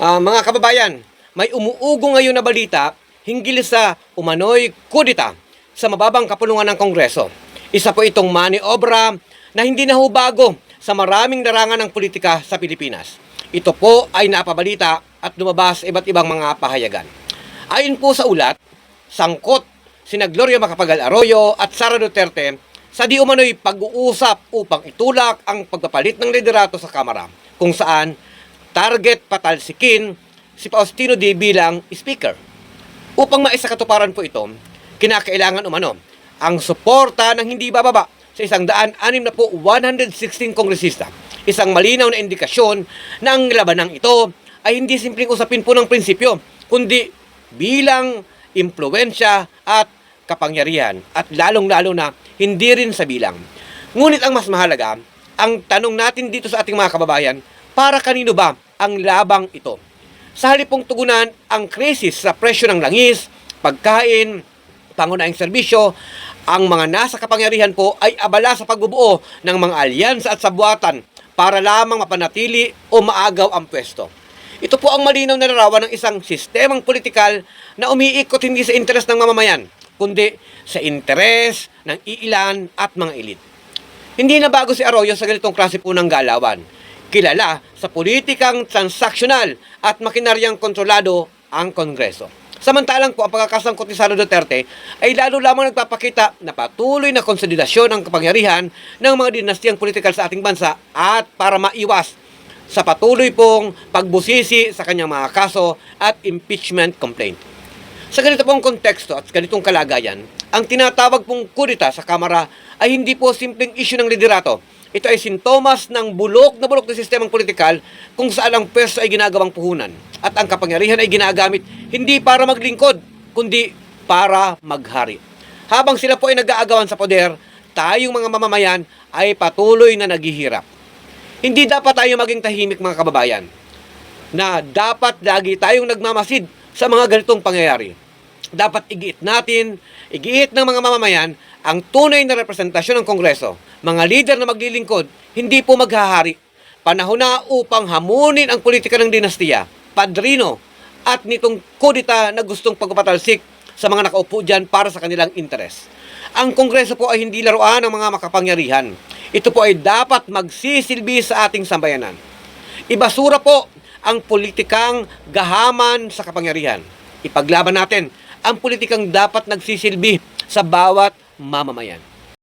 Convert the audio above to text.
Mga kababayan, may umuugo ngayon na balita hinggil sa umano'y kudeta sa mababang kapulungan ng Kongreso. Isa po itong maniobra na hindi na ho bago sa maraming larangan ng politika sa Pilipinas. Ito po ay napabalita at lumabas sa iba't ibang mga pahayagan. Ayon po sa ulat, sangkot sina Gloria Macapagal Arroyo at Sara Duterte sa di umano'y pag-uusap upang itulak ang pagpapalit ng liderato sa Kamara, kung saan target patalsikin si Faustino D. bilang speaker. Upang maisakatuparan po ito, kinakailangan umano ang suporta ng hindi bababa sa 116 kongresista. Isang malinaw na indikasyon na ang labanang ito ay hindi simpleng usapin po ng prinsipyo, kundi bilang impluwensya at kapangyarihan, at lalong-lalo na hindi rin sa bilang. Ngunit ang mas mahalaga, ang tanong natin dito sa ating mga kababayan, para kanino ba ang labang ito? Sa halip pong tugunan ang krisis sa presyo ng langis, pagkain, pangunahing serbisyo, ang mga nasa kapangyarihan po ay abala sa pagbubuo ng mga alyansa at sabwatan para lamang mapanatili o maagaw ang pwesto. Ito po ang malinaw na larawan ng isang sistemang politikal na umiikot hindi sa interes ng mamamayan, kundi sa interes ng iilan at mga elit. Hindi na bago si Arroyo sa ganitong klase po ng galawan. Kilala sa politikang transaksyonal at makinaryang kontrolado ang Kongreso. Samantalang po ang pagkakasangkot ni Sara Duterte ay lalo lamang nagpapakita na patuloy na konsolidasyon ng kapangyarihan ng mga dinastiyang politikal sa ating bansa, at para maiwas sa patuloy pong pagbusisi sa kanyang mga kaso at impeachment complaint. Sa ganito pong konteksto at ganitong kalagayan, ang tinatawag pong kudeta sa Kamara ay hindi po simpleng issue ng liderato. Ito ay sintomas ng bulok na sistemang politikal kung saan ang pwesto ay ginagawang puhunan at ang kapangyarihan ay ginagamit hindi para maglingkod, kundi para maghari. Habang sila po ay nag-aagawan sa poder, tayong mga mamamayan ay patuloy na naghihirap. Hindi dapat tayo maging tahimik, mga kababayan, na dapat lagi tayong nagmamasid sa mga ganitong pangyayari. Dapat igiit ng mga mamamayan ang tunay na representasyon ng Kongreso. Mga lider na maglilingkod, hindi po maghahari. Panahon na upang hamunin ang politika ng dinastiya, padrino, at nitong kudeta na gustong pagpapatalsik sa mga nakaupo dyan para sa kanilang interes. Ang Kongreso po ay hindi laruan ng mga makapangyarihan. Ito po ay dapat magsisilbi sa ating sambayanan. Ibasura po ang politikang gahaman sa kapangyarihan. Ipaglaban natin ang politikang dapat nagsisilbi sa bawat mamamayan.